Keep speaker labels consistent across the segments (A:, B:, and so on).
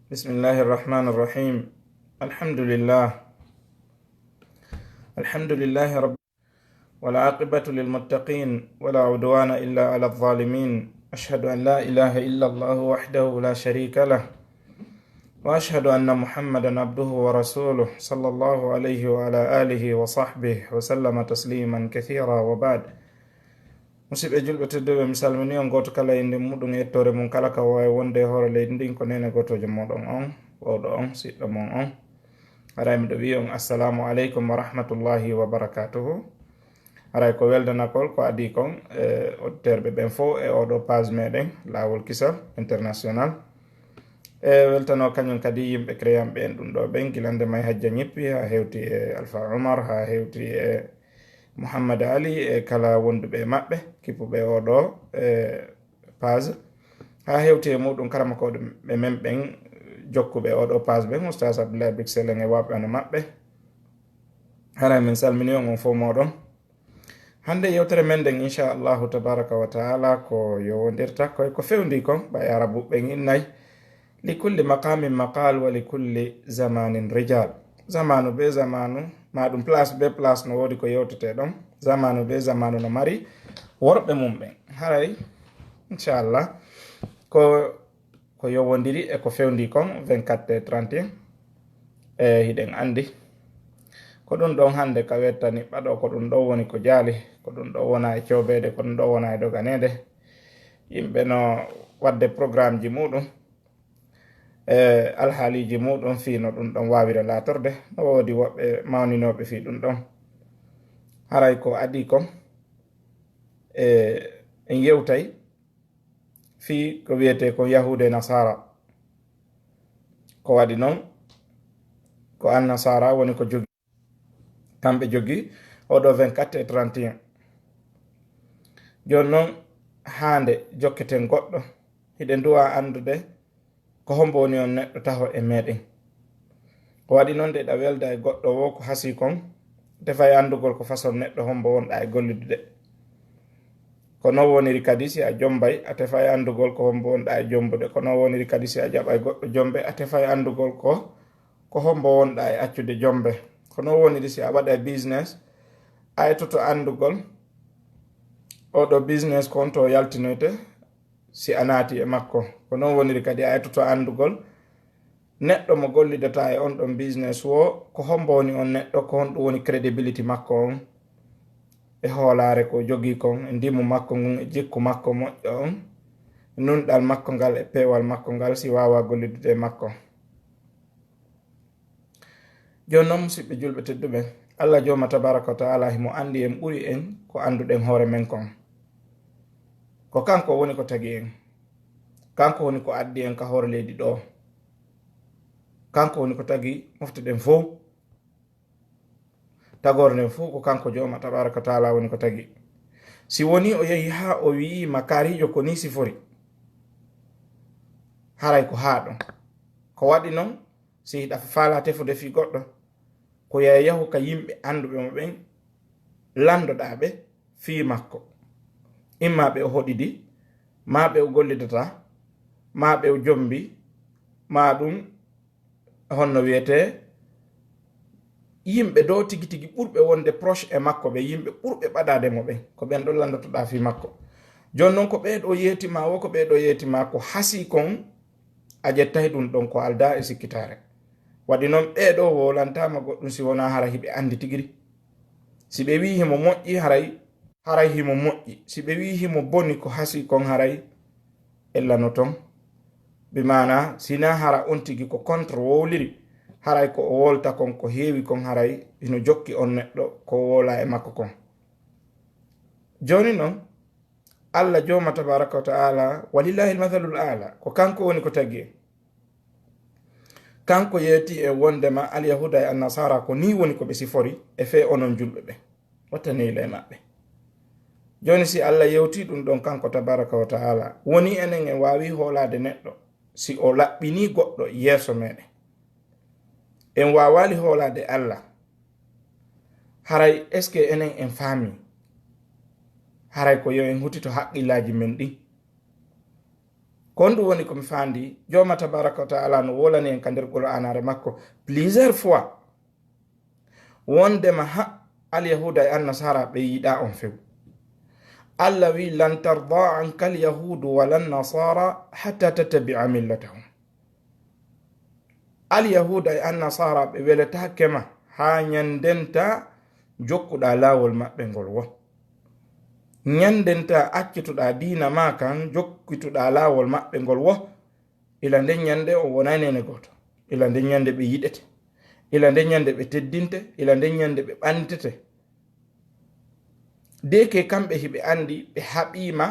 A: بسم الله الرحمن الرحيم. الحمد لله رب والعاقبة للمتقين ولا عدوان إلا على الظالمين. أشهد أن لا إله إلا الله وحده لا شريك له وأشهد أن محمدا عبده ورسوله صلى الله عليه وعلى آله وصحبه وسلم تسليما كثيرا وبعد. musidɓe julɓe tedduɓe mi salmini on goto kala inde muɗum ettore mum kala ka wawi wonde hoore leydi ndin ko nene gotojo moɗon on ɓowɗo on siɗɗo mon on aray miɗo wi on assalamu aleykum wa rahmatullahi wa barakatuhu. aray ko weldanakol ko adi kon auditeur ɓen fo e oɗo page meɗen lawol kisal international weltano kañum kadi yimɓe créyanɓe en ɗum ɗo ɓen gilande may hajja ñippi ha hewti e alpha oumar ha hewti e Muhammad Ali e kala wonduɓe maɓɓe kippuɓe oɗo page ha hewti e muɗum karamakoɗe ɓe men ɓen jokkuɓe oɗo page ɓen oustas Abdoulaye Bixelen e waɓɓano maɓɓe. hara min salmini on fo moɗon. hande yewtere men nden inchallahu tabaraka wa taala ko yowodirta koye ko fewndi kon ɓay arabuɓen innayi li kulli maqamin maqal wa li kulli zamanin rijal. zamanu be zamanu maɗum place be place no wodi ko yewtete ɗon, zamanu be zamanu no mari worɓe mum ɓen. haray inchallah ko yowodiri e ko fewndi kon 24 et 31 hiɗen andi ko ɗum ɗon hande ka wettani ɓaɗo ko ɗum ɗo woni ko jaali, ko ɗum ɗo wona e coɓede, ko ɗum ɗo wona e doganede. yimɓe no wadde programme ji muɗum alhaaliji muɗum fi no ɗum ɗon wawira latorde. no wodi woɓɓe mawninoɓe fi ɗum ɗon. haray ko adi kon en yewtay fi ko wiyete ko yahude nasara. ko waɗi noon ko an nasara woni ko jogi, kamɓe jogi oɗo 24 et 31. joni noon hande jokketen goɗɗo hiɗen duwa andude ko hombo woni on neɗɗo taho e meɗen. ko waɗi noon de ɗa welda e goɗɗo wo ko hasi kon defay andugol ko façon neɗɗo hombo wonɗa e gollude. ko non woniri kadi si a jombay a tefay andugol ko hombo wonɗa e jombude. ko non woniri kadi si a jaɓay goɗɗo jombe a tefay andugol ko hombo wonɗa e accude jombe. ko non woniri si a waɗa business a etoto andugol oɗo business kon to yaltinoyte si a naati e makko. ko non woniri kadi a etoto andugol neɗɗo mo gollidata e on ɗon business wo ko hombo woni on neɗɗo, ko honɗum woni credibility makko on e hoolare ko jogi kon, e ndimu makko ngun, e jikku makko moƴƴo on, nunɗal makko ngal e peewal makko ngal si wawa gollidude makko. joni noon musidɓe julɓe tedduɓe, Allah joma tabaraka wa taala himo andi en ɓuri en ko anduɗen hoore men kon. ko kanko woni ko tagi en, kanko woni ko addi en ka hoore leydi ɗo, kanko woni ko tagi mofteɗen fof. tagore nden fof ko kanko joma tabaraka wa taala woni ko tagi. si woni o yehi ha o wi makarijo ko ni sifori, haray ko haɗo. ko waɗi noon si hiɗa faala tefude fi goɗɗo ko yahu ka yimɓe anduɓe mo ɓen landoɗaɓe fi makko, imma ɓe o hoɗidi, ma ɓe o gollidata, ma ɓe o jombi, ma ɗum honno wiyete yimɓe dow tigi tigi ɓurɓe wonde proche e makko ɓe, yimɓe ɓurɓe ɓaɗade mo ɓen, ko ɓen ɗo landotoɗa fi makko. joni noon ko ɓeeɗo yetima wo, ko ɓeeɗo yetima ko hasi kon a ƴettahi ɗum ɗon ko alda e sikkitare. waɗi noon ɓeeɗo wolantama goɗɗum si wona hara hiɓe andi tigiri. si ɓe wi himo moƴƴi haray himo moƴƴi, si ɓe wi himo boni ko hasi kon haray ellano ton. bimana sina hara on tigi ko contre wowliri, haray ko o wolta kon ko heewi kon haray hino jokki on neɗɗo ko wola e makko kon. joni noon Allah joma tabaraka wa taala walillahi almathalul ala, ko kanko woni ko tagi en. kanko yeeti e wondema alyahuda e annasara ko ni woni ko ɓe sifori e fe onon julɓe ɓe, wattanile e maɓɓe. joni si Allah yewti ɗum ɗon kanko tabaraka wa taala, woni enen en wawi hoolade neɗɗo si o laɓɓini goɗɗo yeeso meɗen. en wawali hoolade Allah. haray est ce que enen en faami? haray ko yo en hutito haqqillaji men ɗi. kon ɗum woni komi fandi joma tabaraka wa taala no wolani en ka nder qur'anare makko plusieurs fois wondema alyahuda e annasara ɓe yiɗa on few. Allah wi lan tarda anka alyahudu wala nasara hatta tattabi'a millatahum. Alyahuda e annasara ɓe weletake ma ha nyandenta jokkuɗa lawol maɓɓe ngol wo, nyandenta accituɗa dina ma kan jokkituɗa lawol maɓɓe ngol wo, ila nden nyande o wonai nene goto, ila nden nyande ɓe yiɗete, ila nden nyande ɓe teddinte, ila nden nyande ɓe ɓantete. Deke kamɓe hiɓe andi ɓe haɓima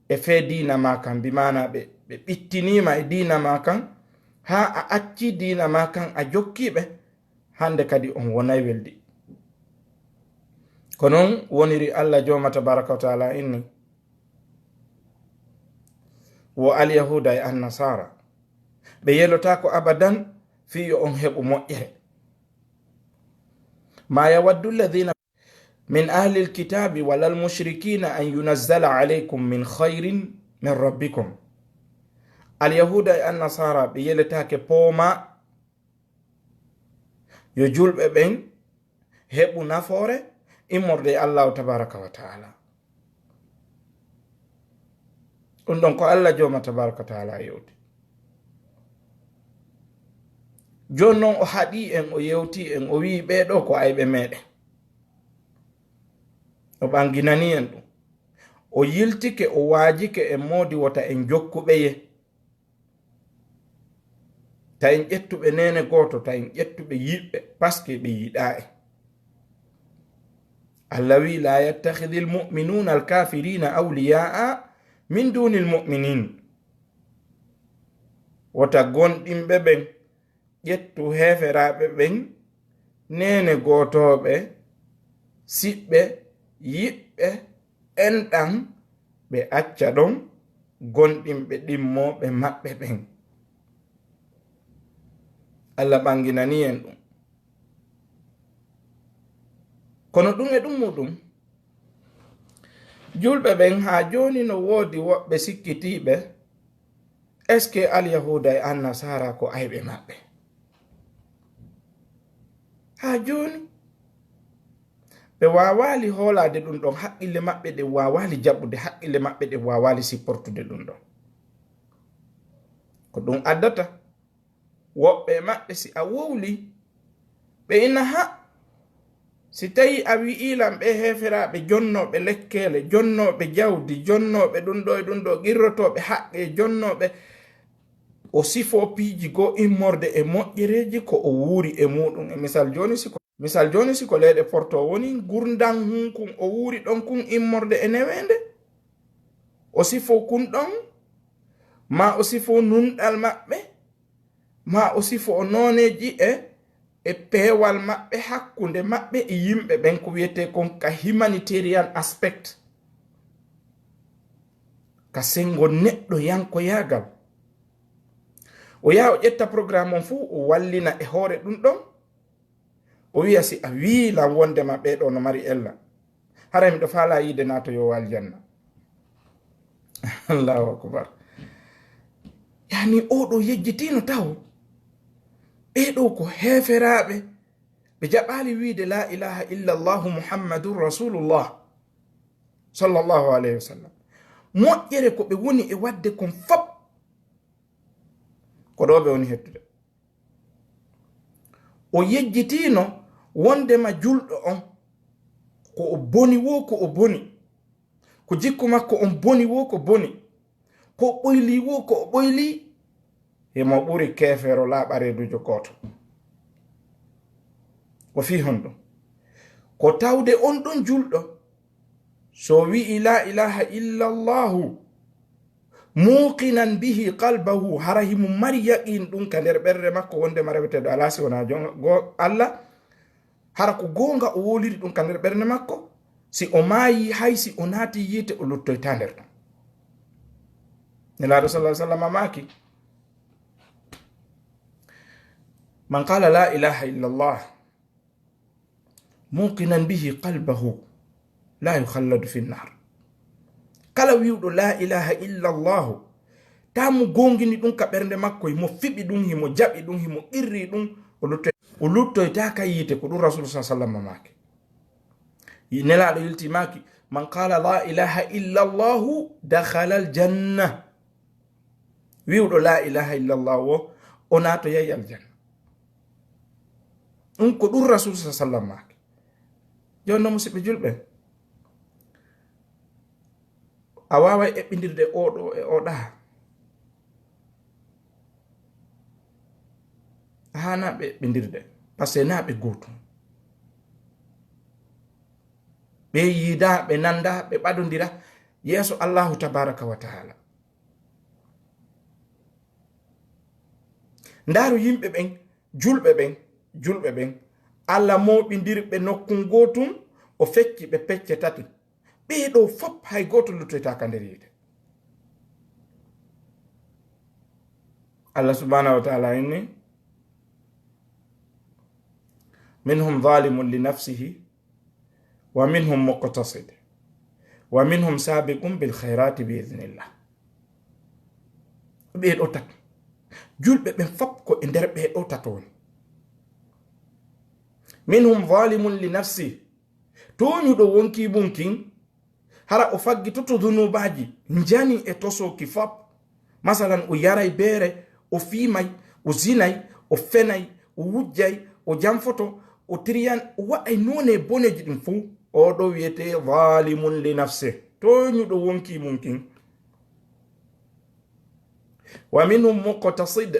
A: e fe dina ma kan, bimana ɓe ɓittinima e dina ma kan, ha a acci dina ma kan a jokkiɓe, hande kadi on wonai weldi. ko non woniri Allah joma tabaraka wa taala inni wo alyahuda e annasara ɓe yelota ko abadan fiyo on heɓu moƴƴere. ma yawaddu alladhina min ahli alkitabi wala almushrikina an yunazzala alaykum min khairin min rabbikum. alyahuda e annasara ɓe yeletake pooma yo julɓe ɓen heɓu nafoore immorde allahu tabaraka wa taala. ɗum ɗon ko Allah joma tabaraka wa taala yewti. joni noon o haɗi en, o yewti en, o wi ɓeɗo ko ayɓe meɗen, o ɓanginani en ɗum, o yiltike, o waajike en modi wota en jokkuɓeye, ta en ƴettuɓe nene goto, ta en ƴettuɓe yiɓɓe paske ɓe yiɗa en. Allah wi la yattakhidhi almu'minuna alkafirina awliya'a min duni almu'minin. wota gonɗinɓe ɓen ƴettu heferaɓe ɓen nene gotoɓe, siɓɓe, yiɓɓe, enɗan, ɓe acca ɗon gonɗinɓe ɗimmoɓe maɓɓe ɓen. Allah ɓanginani en ɗum. kono ɗum e ɗum muɗum julɓe ɓen ha joni no woodi woɓɓe sikkitiɓe est ce que alyahuda e annasara ko ayɓe maɓɓe. ha joni ɓe wawali hoolade ɗum ɗon, haqqille maɓɓe ɗe wawali jaɓɓude, haqqille maɓɓe ɗe wawali sipportude ɗum ɗon. ko ɗum addata woɓɓe maɓɓe si a wowli ɓe ina si tawi a wi'ilam ɓe heferaɓe jonnoɓe lekkele, jonnoɓe jawdi, jonnoɓe ɗum ɗo e ɗum ɗo, qirrotoɓe haqqe, jonnoɓe, o sifo piiji go immorde e moƴƴereji ko o wuuri e muɗum. e misal joni siko leyɗe porto woni gurdan hunkun o wuuri ɗon kun immorde e newende, o sifo kun ɗon, ma o sifo nunɗal maɓɓe, ma o sifo o noneji e peewal maɓɓe hakkunde maɓɓe e yimɓe ɓen, ko wiyete kon ka humanitarian aspect, ka sengo neɗɗo yanko yagal. o yaha o ƴetta programme on fuu o wallina e hoore ɗum ɗon, o wiya si a wiilan wondema ɓeɗo no mari ella, hara miɗo faala yiide nato yo aljanna. Allahu akbar. yani oɗo yejjitino taw ɓeɗo ko heferaɓe ɓe jaɓali wiide la ilaha illa allahu muhammadun rasulullah sallallahu alayhi wa sallam. moƴƴere ko ɓe woni e wadde kon fop ko ɗo ɓe woni hettude. o yejjitino wondema julɗo on ko o boni wo ko o boni, ko jikku makko on boni wo ko boni, ko o ɓoyli wo ko o ɓoyli, himo ɓuri kefero laaɓaredujo goto. ko fi hon ɗum ko tawde on ɗon julɗo so wi'i la ilaha illa allahu muqinan bihi qalbahu, hara himo mari yaqin ɗum ka nder ɓerde makko wondema reweteɗo ala si wona Allah, hara ko gonga o woliri ɗum ka nder ɓerde makko, si o maayi hay si o naati yiite o luttoyta nder ɗon. nelaɗo sallallahu alaihi wasallam maki man qala la ilaha illa allah muqinan bihi qalbahu la yukhalladu fi nnar. kala wiwɗo la ilaha illa allah tamu gongini ɗum ka ɓernde makko himo fiɓi ɗum himo jaɓi ɗum himo irri ɗum o luttoytaka yiite ko ɗum rasul sa sallam mamake nelaɗo yiltimaki man qala la ilaha illa llahu dakhala aljanna wiwɗo la ilaha illa llahu o nato yahi aljanna ɗum ko ɗum rasul sa sallam make joni noon musidɓe julɓe a wawa eɓɓidirde oɗo e oɗa hana ɓe eɓɓidirde par ce que na ɓe gotum ɓe yiida ɓe nanda ɓe ɓaɗodira yeeso allahu tabaraka wa taala ndaru yimɓe ɓen julɓe ɓen allah moɓidirɓe nokku gotum o fecci ɓe pecce tati ɓeɗo fop hay goto luttoytaka nder yiide allah subhanahu wa taala inni minhum zalimun li nafsihi wa minhum muqtasid wa minhum sabiqun bil khairati bi idhnillah ɓeɗo tati julɓe ɓen fop ko e nder ɓeɗo tatoni minhum zalimun li nafsi toñuɗo wonki bunkin hara o faggi toto dunubaji jani e tosoki fop masalan o yaray beere o fiimay o zinay o fenay o wujjay o jamfoto o tiriyan o waɗay none boneji ɗin fuu oɗo wiyete zalimun li nafsi toñuɗo wonki munkin wa minhum muqtasid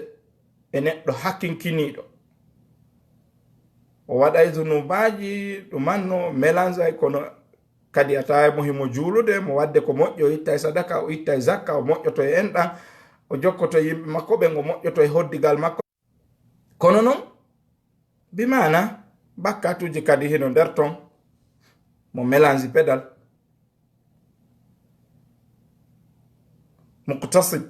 A: e neɗɗo hakkinkiniɗo o waɗay dunubaji ɗumanno mélange kono kadi a tawa mo himo juulude mo wadde ko moƴƴo o itta e sadaka o itta e zakka o moƴƴoto e enɗan o jokkoto yimɓe makko ɓen o moƴƴoto e hoddigal makko kono noon bimana bakkatuji kadi hino nder ton mo mélange pedal muqtasid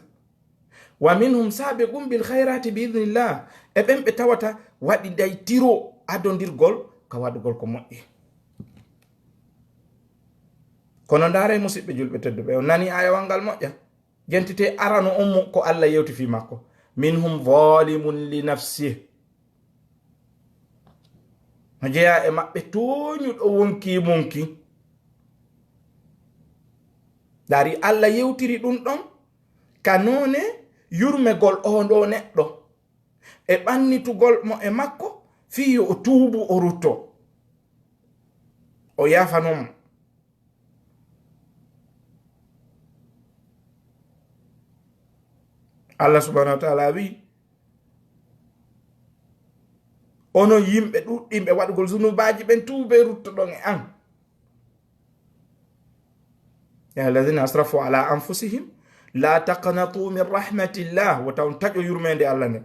A: wa minhum sabiqun bil khairati bi idhnillah e ɓen ɓe tawata waɗi day tiro adodirgol ka waɗugol ko moƴƴi kono ndaare musidɓe julɓe tedduɓe o nani ayawal ngal moƴƴa jentite arano on ko allah yewti fi makko minhum zalimun li nafsih no jeeya e maɓɓe toñuɗo wonki munki dari allah yewtiri ɗum ɗon ka none yurmegol oɗo neɗɗo e ɓannitugol mo e makko fi o tuubu o rutto o yafanom allah subhanahu wa taala wi ono yimɓe ɗuɗɗimɓe waɗugol zunubaji ɓen tuube ruttoɗon e an ya alladhina asrafu ala anfusihim la taqnatu min rahmatillah wo taw taƴo yurmede allah nde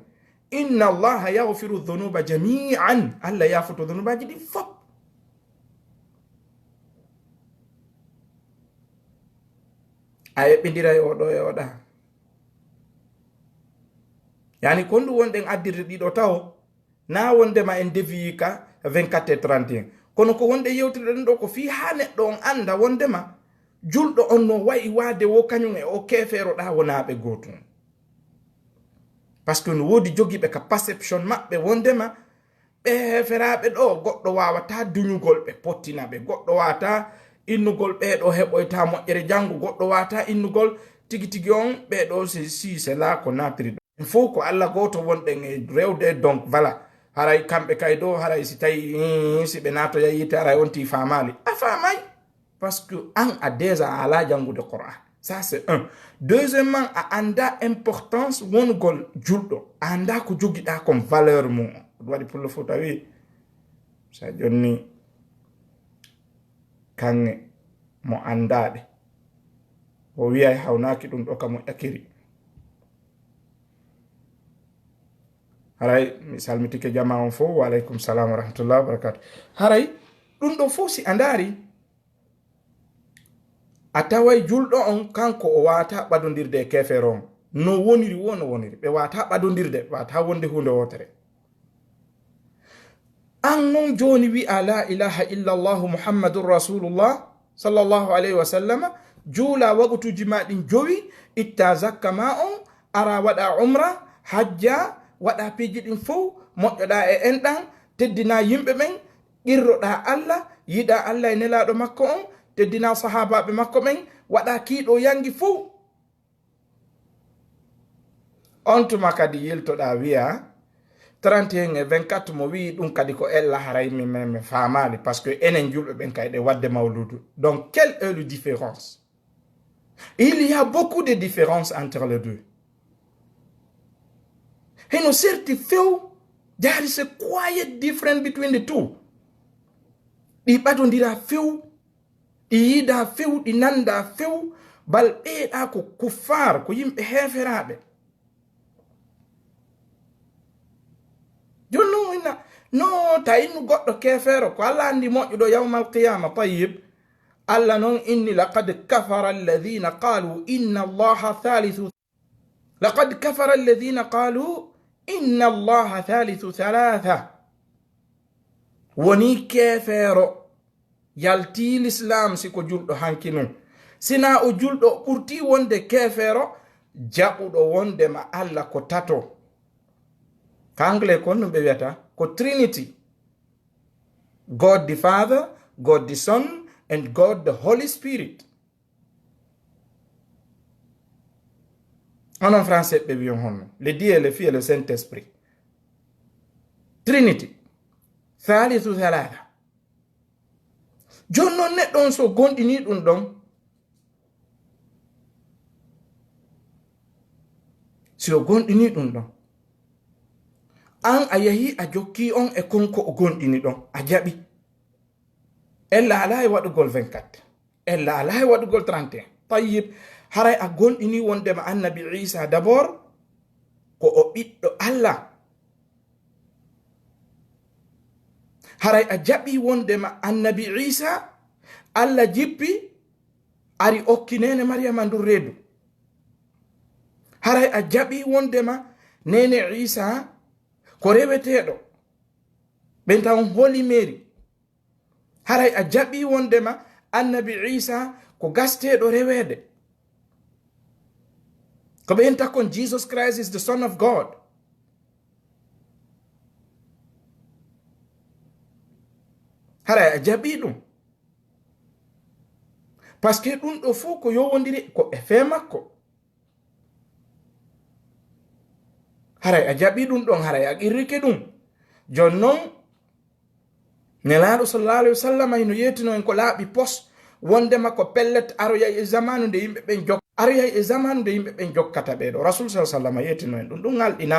A: inna allaha yaghfiru dhunuba jami'an allah yafuto dhunubaji ɗi fop a eɓɓidira e oɗo e oɗa yani kondu wonɗen addirde ɗiɗo taw na wondema en deviyi ka 24 et 31 kono ko wonde yewtirɗen ɗo ko fi ha neɗɗo on anda wondema julɗo on no wayi wade wo kañum e o keferoɗa wonaɓe gotum par ce que no wodi jogiɓe ka perception maɓɓe wondema ɓe heferaɓe ɗo goɗɗo wawata duñugol ɓe pottinaɓe goɗɗo wawata innugol ɓeɗo heɓoyta moƴƴere janggo goɗɗo wawata innugol tigi tigi on ɓeɗo si c'est là ko natiri ɗo il faut ko allah goto wonɗen e rewde donc voilà haray kamɓe kay ɗo haray si tawi si ɓe natoya yite haray on ti famali a famay parce que an a déjà ala jangude Qur'an ça c'est un deuxièmement a anda importance wongol julɗo a anda ko jogiɗa comme valeur mum ɗum waɗi pour le fo tawi sa jonni kanŋe mo andaɗe o wiyay hawnaki ɗum ɗo ka mo ƴakiri haray mi salmitike jama on fo wa aleykum salam wa rahmatullah wa barakatuh haray ɗum ɗo fo si a ndaari a taway julɗo on kanko o wata ɓadodirde e kefere on no woniri wo no woniri ɓe wata ɓadodirde ɓe wata wonde hunde wotere an non joni wi'a la ilaha illa llahu muhammadun rasulullah sallallahu alayhi wa sallam juula wagutuji ma ɗin jowi itta zakka ma on ara waɗa umra hajja waɗa piiji ɗin fof moƴƴoɗa e enɗan teddina yimɓe ɓen qirroɗa Allah yiɗa Allah e nelaɗo makko on teddina sahabaɓe makko ɓen waɗa kiiɗo yangi fof on tuma kadi yiltoɗa wiya 31 et 24 mo wi ɗum kadi ko ella haray mi famali par ce que enen julɓe ɓen kayɗe wadde mawludu. Donc quelle est la différence? Il y a beaucoup de différences entre les deux. Heno certi few there is a quiet difference between the two. Ɗi ɓadodira few, ɗi yida few, ɗi nanda few, bal ɓeeɗa ko kuffar, ko yimɓe heferaɓe. Jonno ina no tayinu goɗɗo kefero ko Allah andi moƴƴuɗo yawmal qiyama. Tayyib Allah non inni laqad kafara alladhina qalu inna allaha thalithu laqad kafara alladhina qalu inna allaha thalithu thalatha. Woni kefero yalti l'islam siko julɗo hankinu sina o julɗo ɓurti wonde kefero jaɓuɗo wonde ma Allah ko tato. Kangle kon no ɓe wiyata ko Trinity, God the Father, God the Son, and God the Holy Spirit. En français ɓe wiyon honno le Dieu et le Fils et le Saint-Esprit. Trinity thalithu thalatha. Jonnon neɗɗon so gonɗini ɗum ɗon si o gonɗini ɗum ɗon an a yahi a jokki on e konko o gonɗini ɗon a jaɓi ella ala e waɗugol 24 ella ala e waɗugol 31. Tayyib haray a gonɗini wondema annabi Isa d'abord ko o ɓiɗɗo Allah. Haray a jaɓi wondema annabi Isa Allah jippi ari okki nene Maryama ndur reedu. Haray a jaɓi wondema nene Isa ko reweteɗo ɓen taw holi Mary. Haray a jaɓi wondema annabi Isa ko gasteɗo rewede ko ɓen takkon Jesus Christ is the Son of God. Haray a jaɓi ɗum par ce que ɗum ɗo fof ko yowodiri ko e fe makko. Haray a jaɓi ɗum ɗon haray a qirrike ɗum. Jonnon nelaɗo sallallahu alaihi wasallam no yetino en ko laaɓi pos wondema ko pellet aroya e zamanu nde yimɓe ɓen jok aroya e zamanu nde yimɓe ɓen jokkata ɓeɗo. Rasul sallallahu alaihi wasallam yetino en ɗum ngalɗina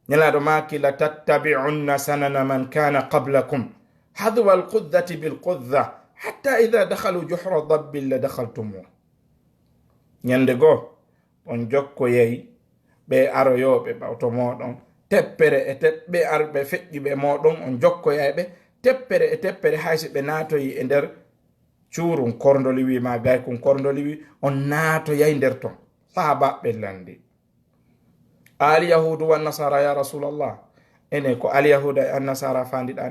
A: nelaɗo maki la tattabi'unna sanana man kana qablakum hadwa alquddati bilqudda hatta idha dakhalu juhra dabbin la dakhaltumuh. Nyande go on jokkoyey ɓe aroyoɓe ɓawto moɗon teppere e ɓe arɓe feƴƴi ɓe moɗon on jokkoyayɓe teppere e teppere haysi ɓe naatoyi e nder cuurum korndoliwi ma gaykon korndoliwi on naatoyay nder ton. Sahabaɓe landi alyahudu wannasara ya rasulallah ene ko alyahuda e annasara fandiɗa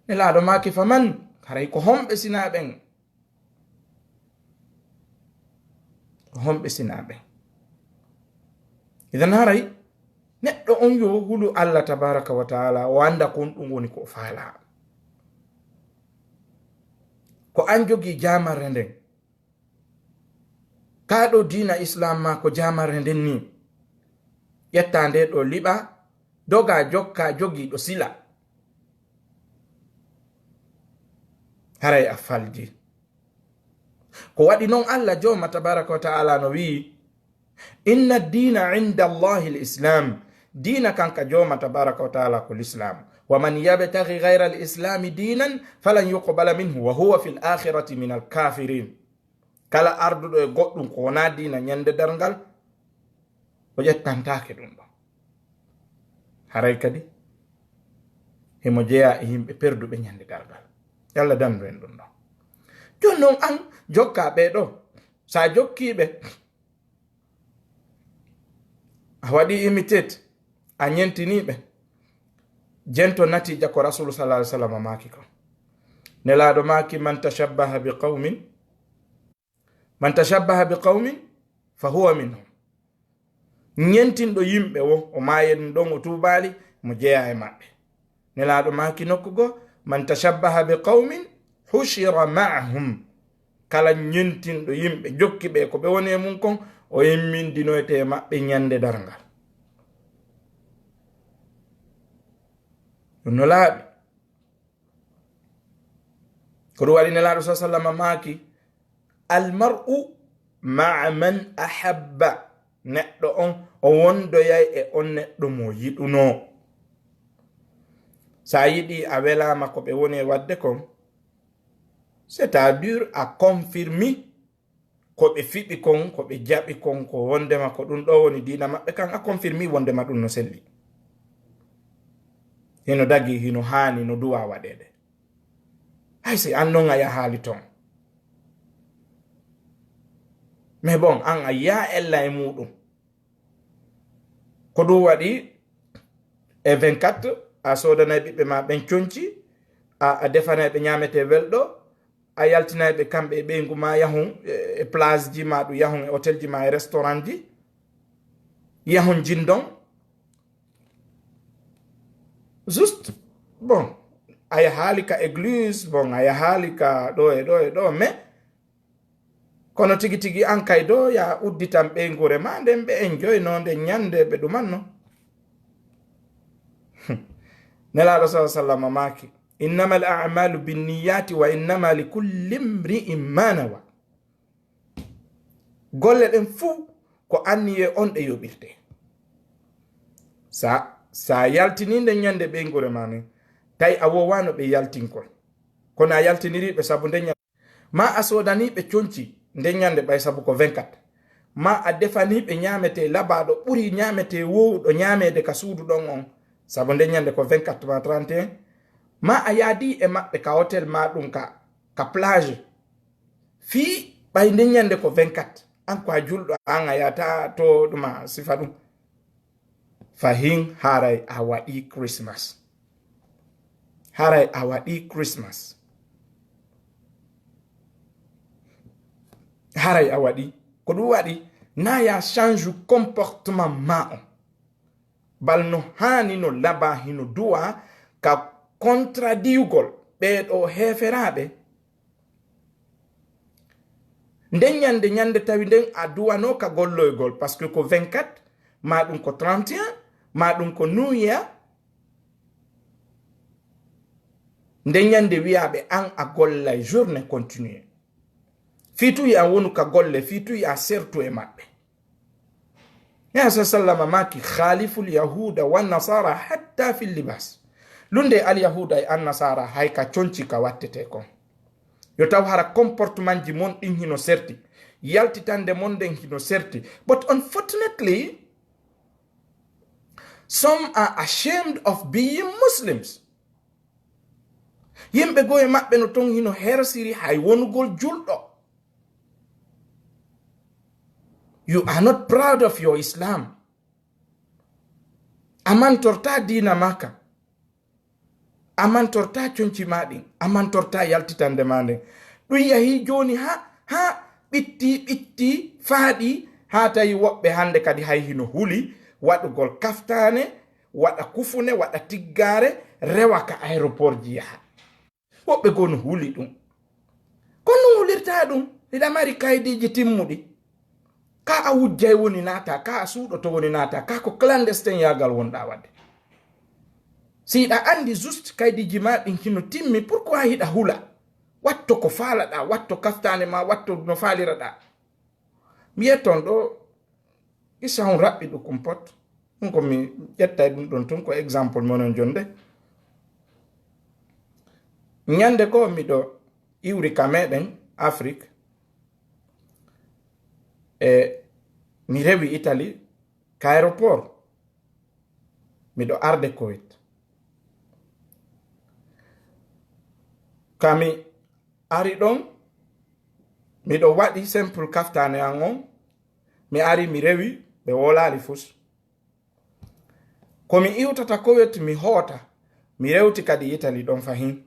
A: nelaɗo maki faman haray ko homɓe sinaɓen ko homɓe sinaɓen. Idan haray neɗɗo on yo hulu Allah tabaraka wa taala o anda kon ɗum woni ko faala ko an jogi jamarre nden kaɗo dina islam ma ko jamarre nden ni ƴetta nde ɗo liɓa doga jokka jogi ɗo sila haray a falji ko waɗi noon Allah joma tabaraka wa taala no wi inna dina inda allahi l'islam dina kanka joma tabaraka wa taala ko l'islam wa man yabtaghi ghayra al-islami dinan falan yuqbala minhu wa huwa fil akhirati min al-kafirin. Kala arduɗo e goɗɗum ko wona dina nyande dargal o ƴettantake ɗum ɗo. Haray kadi hemo jeeya e yimɓe perduɓe nyande dargal. Yalla dandu en ɗum ɗo. Jonnon an jokka ɓeɗo sa jokkiɓe a waɗi imitate a ñentiniɓe jento natija ko rasulu sallallahu alaihi wasallam maki ko nelaɗo maki man tashabbaha bi qaumin fa huwa minhum. ñentinɗo yimɓe o mayen ɗon o tubali mo jeeya e maɓɓe. Nelaɗo maki nokkugo man tashabbaha bi qawmin hushira ma'ahum, kala ñentinɗo yimɓe jokki ɓe ko ɓe woni e mum kon o yemmindinoyte e maɓɓe ñande darngal. ɗum no laaɓi ko ɗum waɗi nelaɗo sa sallam maaki almar'u maa man ahabba, neɗɗo on o wondoyay e on neɗɗo mo yiɗuno. sa yiɗi a welama ko ɓe woni e wadde kon, c'est à dire a confirmi ko ɓe fiɓi kon, ko ɓe jaɓi kon, ko wondema ko ɗum ɗo woni diina maɓɓe kan, a confirmi wondema ɗum no selli, hino dagi, hino hani, no duwa waɗede. hay si an non a yahaali ton, mais bon an a ya ella e muɗum. ko ɗum waɗi e 24 a sodanay ɓiɓɓe ma ɓen conci, a defanay ɓe ñamete welɗo, a yaltinay ɓe kamɓe e ɓeygu ma yahun e place ji ma ɗum, yahun e hôtel ji ma e restaurant ji, yahun jindon juste bon a yahaali ka église, bon a yahaali ka ɗo e ɗo e ɗo, mais kono tigi tigi an kay do ya udditan ɓeygure ma nden ɓe enjoy no nde ñande ɓe ɗumanno. nelaɗo sa sallam maki innama al a'malu binniyati wa innama likulli imri'in ma nawa, golle ɗen fuu ko anniye on ɗe yoɓirte. sa yaltininde ñande ɓeygure ma nen tawi a wowano ɓe yaltinkon, kono a yaltiniriɓe saabu nde ma a sodaniɓe conci nde ñande ɓay saabu ko 24, ma a defaniɓe ñamete labaɗo ɓuri ñamete wowɗo ñamede ka suudu ɗon on saabu nde ñande ko 24 ma 31, ma a yaadi e maɓɓe ka hôtel ma ɗum ka plage fi ɓay nde ñande ko 24, an ko a julɗo an a yata to ɗuma sifa ɗum, fahin haray a waɗi Christmas, haray a waɗi Christmas, haray a waɗi. ko ɗum waɗi na ya change comportement ma on, bal no hani no laba hino duwa ka contradiugol ɓeɗo heferaɓe. nden ñande tawi nden a duwano ka golloygol, parce que ko 24 ma ɗum ko 31 ma ɗum ko new year, nden ñande wiyaɓe an a gollay journée continue, fituyi an wonu ka golle, fituyi a sertu e maɓɓe. ya sa sallama maki khaliful yahuda wan nasara hatta fil libas, lunde al yahuda e an nasara hay ka conci ka wattete kon, yo taw hara comportement ji mon ɗin hino serti, yaltitande mon ɗen hino serti. But unfortunately some are ashamed of being Muslims. yimɓe go e maɓɓe no ton hino hersiri hay wonugol julɗo. You are not proud of your Islam. Amantorta dina maka, amantorta conci maɗin, amantorta yaltitande maɗen. ɗum yahi joni ha ɓitti faaɗi, ha tawi woɓɓe hande kadi hay hino huli waɗugol kaftane, waɗa kufune, waɗa tiggare, rewa ka aéroport ji yaha. woɓɓe go no huli ɗum, kono hulirta ɗum, ɗiɗa mari kaydiji timmuɗi, ka a wujjay woni naata, ka a suuɗoto woni naata, ka ko clandestin yagal wonɗa wadde. siɗa andi juste kaydiji ma ɗin hino timmi, pourquoi hiɗa hula? watto ko faalaɗa, watto kaftane ma, watto no faaliraɗa. mi yetton ɗo issa on raɓɓi ɗo kumpot ɗum ko mi ƴettay ɗum ɗon tun ko exemple monon jonde. ñande ko miɗo iwri ka meɗen Afrique, mi rewi Italie ka aéroport, miɗo arde Kuwait. kami ari ɗon miɗo waɗi simple kaftane an on, mi ari mi rewi ɓe wolali fus. komi iwtata Kuwait mi hoota, mi rewti kadi Italie ɗon fahin,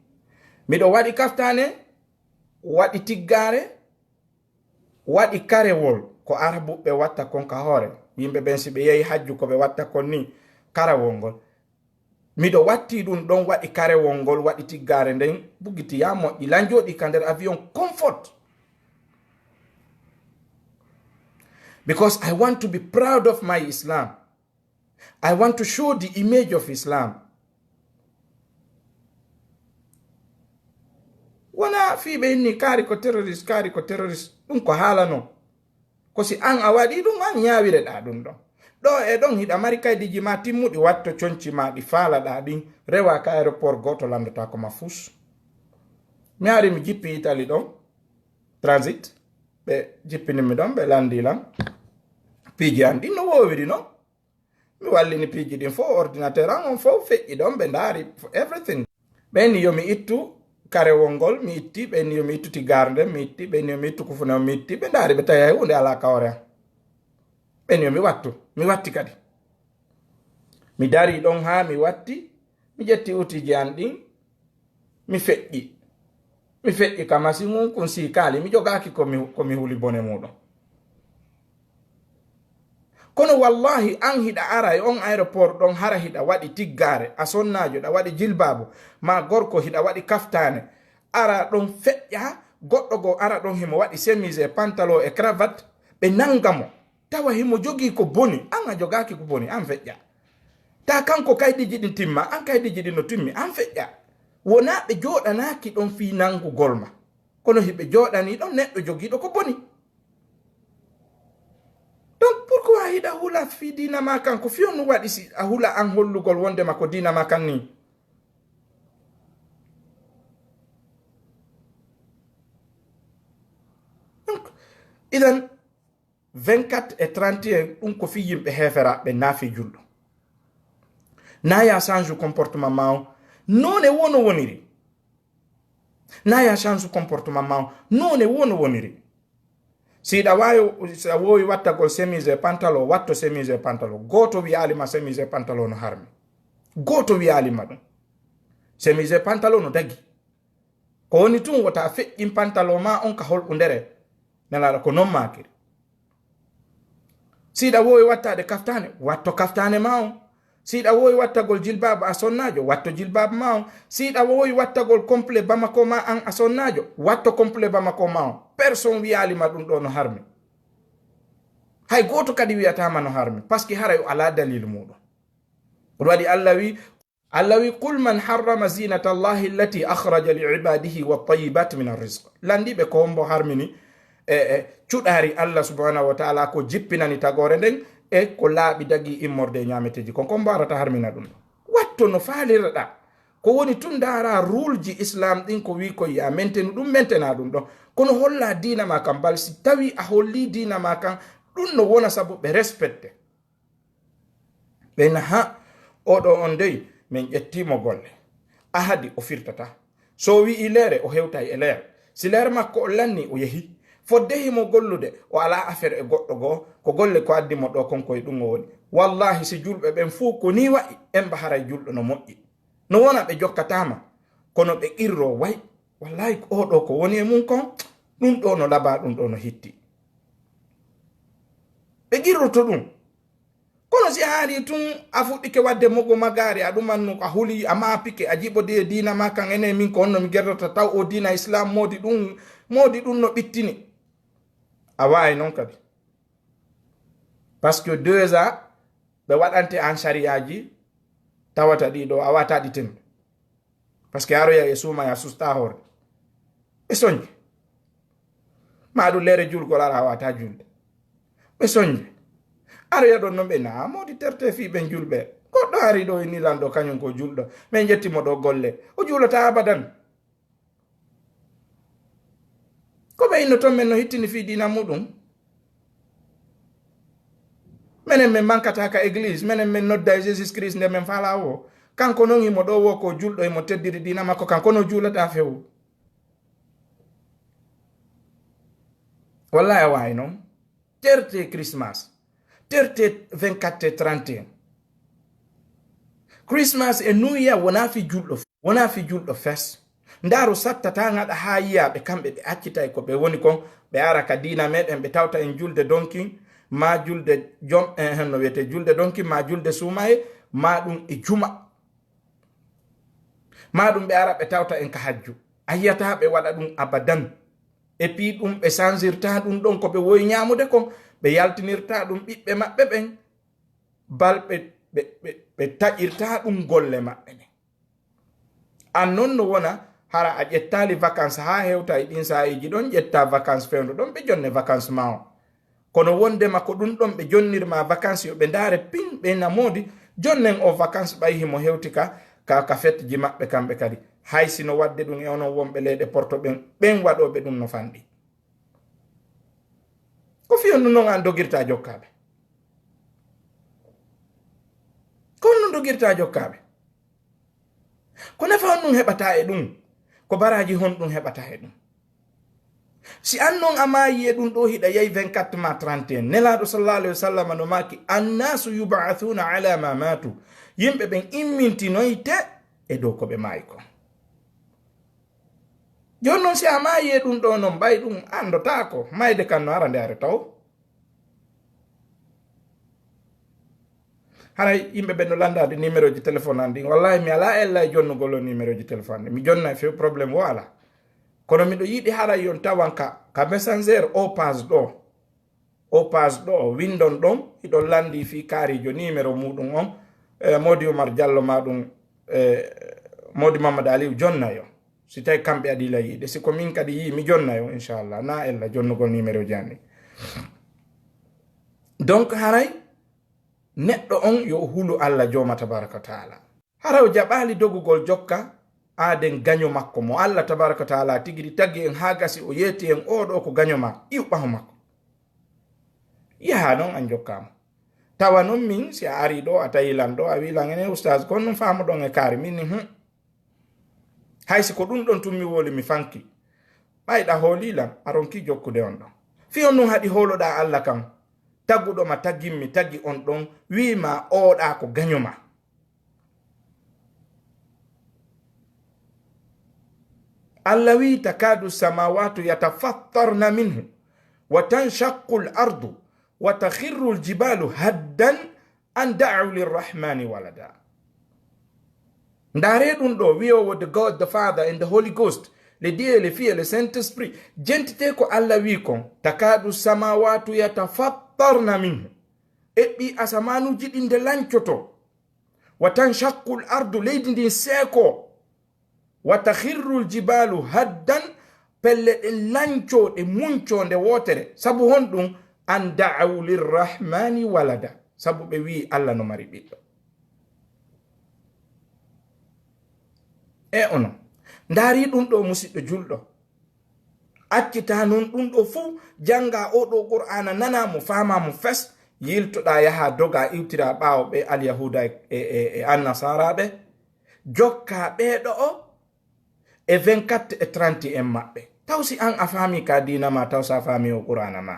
A: miɗo waɗi kaftane, waɗi tiggare, waɗi karewol ko arabuɓe watta kon ka hoore, yimɓe ɓen si ɓe yehi hajju ko ɓe watta kon ni karewol ngol miɗo watti ɗum ɗon waɗi karewol ngol waɗi tiggare nden bugiti ya moƴƴi lan joɗi ka nder avion comfort because I want to be proud of my Islam. I want to show the image of Islam. Wona fiɓe inni kari ko terrorist ɗum ko haala non ko si an a waɗi ɗum an ñawireɗa ɗum ɗon ɗo e ɗon hiɗa mari kaydiji ma timmuɗi watto conci ma ɗi faalaɗa ɗin rewa ka aéroport goto landata ko ma fus mi ari mi jippi Italie ɗon transit ɓe jippinimi ɗon ɓe landilam piiji an ɗin no wowiri non mi wallini piiji ɗin fof ordinateur an on fof feƴƴi ɗon ɓe ndaari everything ɓeni yomi ittu karewol ngol mi itti ɓeni yomi ittu tiggare nden mi itti ɓeni yomi ittu kufune mi itti ɓe ndaari ɓe tawi hay hunde ala kawre an ɓeni yomi mi watti kadi mi dari ɗon ha mi watti mi ƴetti outiji an ɗin mi feƴƴi ka masiŋum kun sikali mi jogaki komi huli bone muɗum kono wallahi an hiɗa ara e on aéroport ɗon hara hiɗa waɗi tiggare a sonnajo ɗa waɗi jilbabu ma gorko hiɗa waɗi kaftane ara ɗon feƴƴa goɗɗo go ara ɗon himo waɗi chemise e pantalon e cravate ɓe nangamo tawa himo jogi ko boni an a jogaki ko boni an feƴƴa ta kanko kaydiji ɗin timma an kaydiji ɗin no timmi an feƴƴa wona ɓe joɗanaki ɗon fi nangugol ma kono hiɓe joɗani ɗon neɗɗo jogiɗo ko boni donc pourquoi hiɗa hula fi dina ma kan ko fiyon no waɗi si a hula an hollugol wondema ko dina ma kan ni donc idan 24 et 31 ɗum ko fi yimɓe heferaɓe naafi julɗo na ya change comportement ma o non e wono woniri na ya change comportement ma o non e wono woniri siɗa wowi wattagol chemise e pantalon watto chemise e pantalon goto wiyalima chemise e pantalon no harmi goto wiyalima ɗum chemise e pantalon no dagi ko woni tun wota feƴƴin pantalon ma on ka holɓu ndere nelaɗa ko non makiri siɗa wowi wattade kaftane watto kaftane ma on siɗa wowi wattagol jilbabu a sonnajo watto jilbabu ma on siɗa wowi wattagol complet bamako ma an a sonnajo watto complet bamako ma on personne wiyalima ɗum ɗo no harmi hay goto kadi wiyatama no harmi par ce que haray o ala dalil muɗum oɗo waɗi allah wi qul man harrama zinata allahi allati akhraja li ibadihi wattayibat min arrisq landiɓe ko hombo harmini cuɗari allah subhanahu wa taala ko jippinani tagore nden e ko laaɓi dagi immorde e ñameteji kon mbarata harmina ɗum watto no faalirɗa ko woni tun dara rulji islam ɗin ko wi ko yiya mentenu ɗum mentena ɗum ɗon kono holla dina ma kan bal si tawi a holli dina ma kan ɗum no wona sabu ɓe respecte ɓena ha oɗo on dey min ƴettimo golle ahadi o firtata so wi'i leere o hewtay e leere si leere makko o lanni o yehi foddehimo gollude o ala affaire e goɗɗo goo ko golle ko addimo ɗo konkoye ɗum o woni wallahi si julɓe ɓen fuu ko ni waɗi en mba haray julɗo no moƴƴi no wona ɓe jokkatama kono ɓe qirro way wallahi oɗo ko woni e mum kon ɗum ɗo no laba ɗum ɗo no hitti ɓe qirroto ɗum kono si haali tun a fuɗɗike wadde mogo magari a ɗumannu a huli a mapike a jiɓode e dina ma kan ene min ko honno mi gerdata taw o dina islam modi ɗum no ɓittini a wawi noon kadi par ce que 2 ans ɓe waɗante en sariyaji tawata ɗiɗo a wata ɗi tembe par ce que aroya e suumaya susta hoore ɓe soñje maɗum leere julgol ara a wata julde ɓe soñje aroya ɗon noon ɓe na modi terte fi ɓen julɓe goɗɗo ari ɗo e nilan ɗo kañum ko julɗo min jettimo ɗo golle o julata abadan ko ɓe inno toon men no hittini fi dina muɗum menen min mankata ka église menen min nodda e jésus christ nde min faala o kanko noon imo ɗo wo ko julɗo imo teddiri dina makko kanko no juulata fewu wallahi a wawi noon terte christmas terte 24 et 31 christmas e new year wona fi julɗo fes ndaru sattata ngaɗa ha yiyaɓe kamɓe ɓe accitay ko ɓe woni kon ɓe ara ka dina meɗen ɓe tawta en julde donkin ma julde jom no wiyete julde donki ma julde sumaye ma ɗum e juma ma ɗum ɓe ara ɓe tawta en ka hajju a yiyata ɓe waɗa ɗum abadan et puis ɗum ɓe changirta ɗum ɗon ko ɓe woyi ñamude kon ɓe yaltinirta ɗum ɓiɓɓe maɓɓe ɓen balɓe ɓe taƴirta ɗum golle maɓɓe ɗen an non no wona hara a ƴettali vacance ha hewta e ɗin sa'iji ɗon ƴetta vacance fewndo ɗon ɓe jonne vacance ma o kono wondema ko ɗum ɗon ɓe jonnirma vacance yo ɓe ndaare pin ɓe namodi jonnen o vacance ɓay himo hewti ka fête ji maɓɓe kamɓe kadi hay sino wadde ɗum e onon wonɓe leyɗe porto ɓen waɗoɓe ɗum no fanɗi ko fiyonnu noon an dogirta jokkaɓe ko on no dogirta jokkaɓe ko nafa on ɗum heɓata e ɗum ko baraji hon ɗum heɓata e ɗum si an noon a maayi e ɗum ɗo hiɗa yahi 24 ma 31 nelaɗo sallallahu alaihi wa sallam no maki annasu yubathuna ala ma matu yimɓe ɓen immintinoyte e dow ko ɓe maayi kon joni noon si a maayi e ɗum ɗo noon ɓay ɗum andotako mayde kan no ara nde are taw haray yimɓe ɓe no landade numéro ji téléphone an ɗin wallahi mi ala ella e jonnugol o numéro ji téléphone mi jonna e few probléme wo ala kono miɗo yiɗi haray yon tawan ka messenger o page ɗo windon ɗon iɗon landi fi kaarijo numéro muɗum on Modi Oumar Diallo maɗum Modi Mamadou Aliou jonna yo si tawi kamɓe adila yiide siko min kadi yi mi jonna yo inchallah na ella jonnugol numéro ji an ɗi donc haray neɗɗo on yo hulu Allah joma tabaraka wa taala hara o jaɓali dogugol jokka aden gaño makko mo Allah tabaraka wa taala tigiri taggi en ha gasi o yeeti en oɗo ko gaño ma iwɓaho makko yaha noon an jokkama tawa noon min si a ari ɗo a tawilan ɗo a wilan ene oustage kon ɗum famo ɗon e kaari min ni haysi ko ɗum ɗon tummi woli mi fanki ɓayɗa hoolilam aronki jokkude on ɗon fi on ɗum haɗi holoɗa Allah kam tagguɗoma tagginmi taggi on ɗon wima oɗa ko gañoma Allah wi takadu samawatu yatafattarna minhu wa tanshaqu l-ardu wa takhirru l-jibalu haddan an da'u lirrahmani walada ndare ɗum ɗo wiyowo the God the Father and the Holy Ghost le Dieu le Fils le Saint-Esprit jentite ko Allah wi kon takadu samawatu yatafattarna minhu eɓɓi asamanuji ɗi nde lancoto wa tanshaqu l-ardu leydi ndin seeko wa takhirru l-jibalu haddan pelle ɗe lancoɗe munconde wotere sabu hon ɗum an da'u lirrahmani walada sabu ɓe wi Allah no mari ɓiɗɗo e ono ndaari ɗum ɗo musidɗo julɗo accita non ɗum ɗo fuu janga oɗo qur'ana nana mo fama mo fes yiltoɗa yaha doga iwtira ɓawo ɓe alyahuda e annasaraɓe jokka ɓeɗo o e 24 e 30 en maɓɓe taw si an a fami ka dina ma taw sa fami o qur'ana ma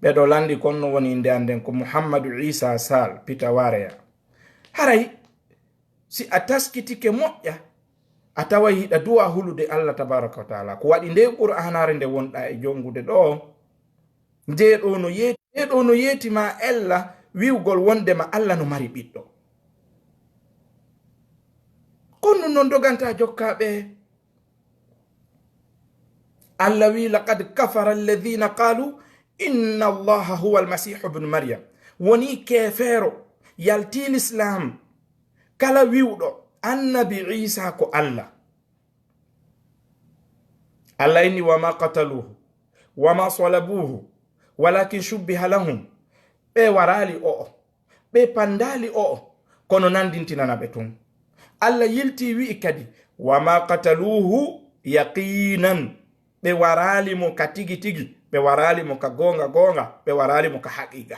A: ɓeɗo landi konno woni inde anden ko Muhammadu Isa Sall Peter Wareya haray si a taskitike moƴƴa a tawa hiɗa duwa hulude Allah tabaraka wa taala ko waɗi nde qur'anare nde wonɗa e jongude ɗo ndeɗo no yeetima ella wiwgol wondema Allah no mari ɓiɗɗo konno non doganta jokkaɓe Allah wi laqad kafara alladhina qalu inna allaha huwa almasihu ibn maryam woni kefeero yalti l'islam kala wiwɗo annabi Isa ko Allah Allah inni wama qataluhu wama salabuhu walakin shubbiha lahum ɓe warali o'o ɓe pandali o'o kono nandintinana ɓe tun Allah yilti wi'i kadi wama qataluhu yaqinan ɓe warali mo ka tigi tigi ɓe warali mo ka gonga ɓe warali mo ka haqiqa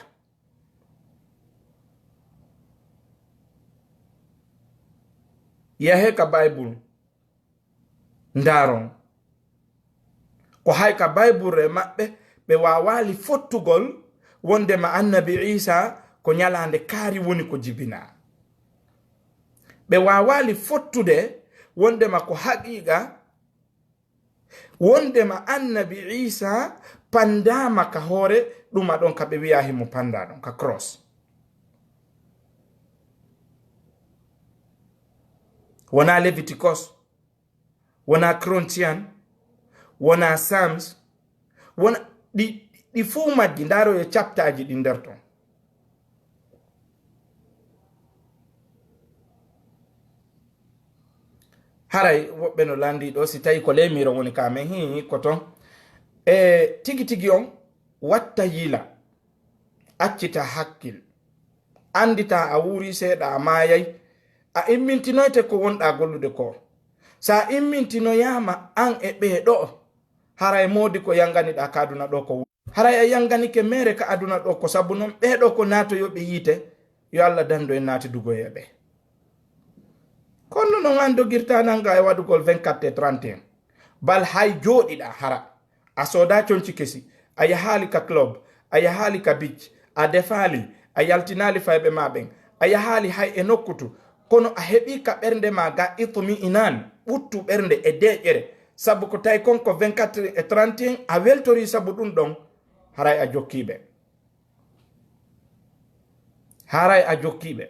A: yahe ka Bible ndaron ko hay ka Bible re maɓɓe ɓe wawali fottugol wondema annabi Isa ko nyalande kaari woni ko jibina ɓe wawali fottude wondema ko haqiqa wondema annabi Isa pandama ka hoore ɗuma ɗon ka ɓe wiya himo panda ɗon ka cross. wona Leviticus, wona Corinthian, wona Psalms, wona ɗi fuu majji ndaro e chapter aji ɗi nder ton. haray woɓɓe no landi ɗo si tawi ko lemiro woni ka men hi ko ton e tigi tigi on watta yila, accita hakkil, andita a wuri seeɗa a mayay, a immintinoyte ko wonɗa gollude ko. sa immintinoyama an e ɓeeɗo haray modi ko yanganiɗa ka aduna ɗo ko haray a yanganike mere ka aduna ɗo ko sabu noon ɓeeɗo ko natoyoɓe yiite yo Allah dando en naati dugoyeɓe. kono non an dogirta nanga e waɗugol 24 et 31 bal hay jooɗiɗa hara a soda conci kesi, a yahali ka club, a yahali ka beach, a defali, a yaltinali fayɓe ma ɓen, a yahali hay e nokkutu, kono a heɓi ka ɓernde ma ga itmi inan ɓuttu ɓernde e deƴƴere sabu ko tawi konko 24 et 31 a weltori sabu ɗum ɗon haray a jokkiɓe, haray a jokkiɓe.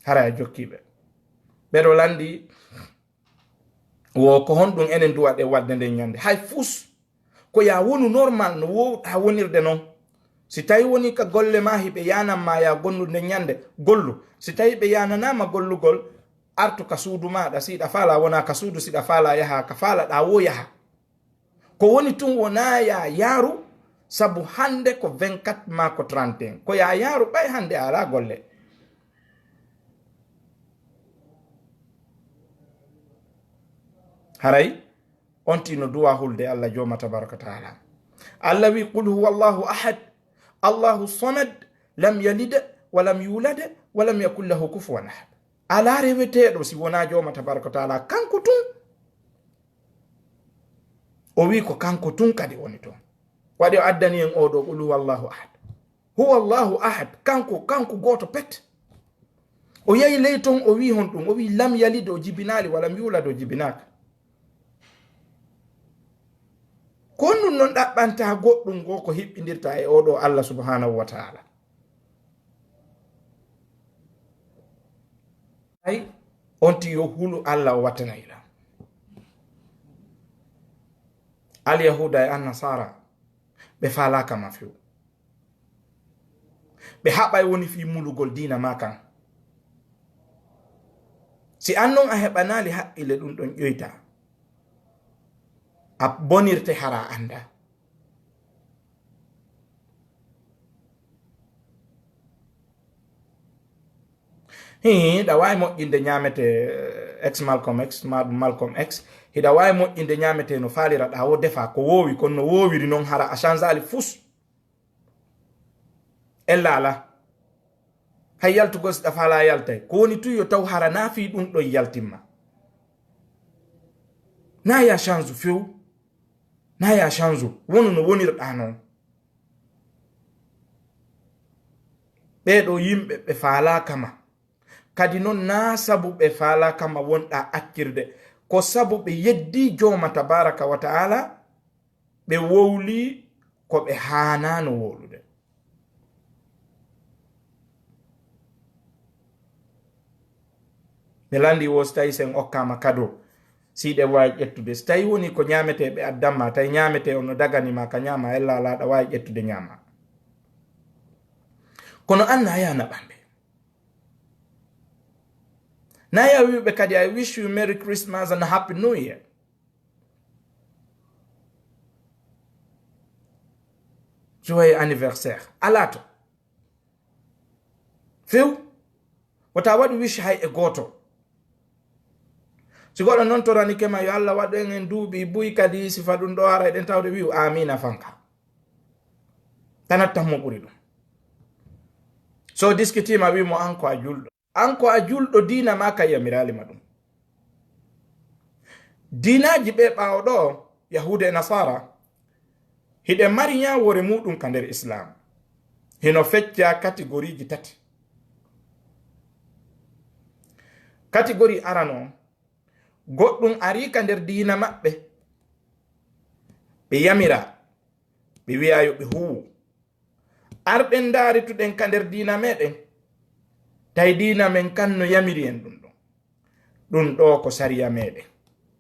A: haray a jokkiɓe ɓeɗo landi wo ko honɗum enen duwaɗe wadde nden ñande hay fus ko ya wonu normal no wowɗa wonirde noon. si tawi woni ka golle ma hiɓe yananma ya gonnude nden ñande gollu, si tawi ɓe yananama gollugol artu ka suudu maɗa siɗa faala, wona ka suudu siɗa faala yaha ka faala ɗa wo yaha. ko woni tun wona ya yaaru sabu hande ko 24 ma ko 31 ko ya yaaru ɓay hande ala golle. haray on tino duwa hulde Allah joma tabaraka taala. Allah wi qul huwa allahu ahad allahu samad lam yalid walam yulad walam yakul lahu kufuwan ahad. ala reweteɗo si wona joma tabaraka taala kanko tun. o wi ko kanko tun kadi woni ton. waɗi o addani en oɗo qul huwa allahu ahad, huwa allahu ahad, kanko goto pet. o yehi ley ton o wi hon ɗum, o wi lam yalid o jibinali, walam yulad o jibinaka. ko nun non ɗaɓɓanta goɗɗum go ko hiɓɓidirta e oɗo Allah subhanahu wa ta'ala. ay onti yo hulu Allah o wattana ila al yahuda e an nasara ɓe falaka ma few, ɓe haɓay woni fi mulugol dina ma kan. si an non a heɓanali haqqile ɗum ɗon ƴoyta a bonirte hara anda. hiɗa wawi moƴƴinde ñamete ex Malcolm X Malcolm X, hiɗa wawi moƴƴinde ñamete no falira ɗa wo defa ko wowi, kono no wowiri noon hara a changeali fus en laala hay yaltugol siɗa fala yaltay. ko woni tuyo taw hara naafi ɗum ɗon yaltimma, na ya change few, na ya change wonu no wonirɗa noon. ɓeɗo yimɓe ɓe falakama kadi noon na sabu ɓe falakama wonɗa akkirde, ko sabu ɓe yeddi joma tabaraka wa ta'ala, ɓe wowli ko ɓe hanano wowlude. ɓe landi wo so tawi sen okkama kado siɗe wawi ƴettude, so tawi woni ko ñameteɓe addamma tawi ñamete ono daganima ka ñama ella laɗa wawi ƴettude ñama, kono an na yana ɓamɓe. na ya wiɓe kadi I wish you Merry Christmas and Happy New Year. joyeux anniversaire alato few wata waɗi wish hay e goto. si goɗɗo noon torani kema yo Allah waɗu en duuɓi buy kadi sifa ɗum ɗo ara eɗen tawde wi'u amina fanka tanat tan mo ɓuri ɗum. so diskitima wimo anko a julɗo, anko a julɗo dina ma ka yamiralima ɗum. dinaji ɓe ɓawo ɗo yahuda e nasara hiɗe mari ñawore muɗum ka nder islam, hino fecca categoriji tati. catégorie arano goɗɗum ari ka nder diina maɓɓe ɓe yamira ɓe wi'a yo ɓe huwu arɗen daarituɗen ka nder diina meɗen tawi diina men kan no yamiri en ɗum ɗo ko sariya meɗen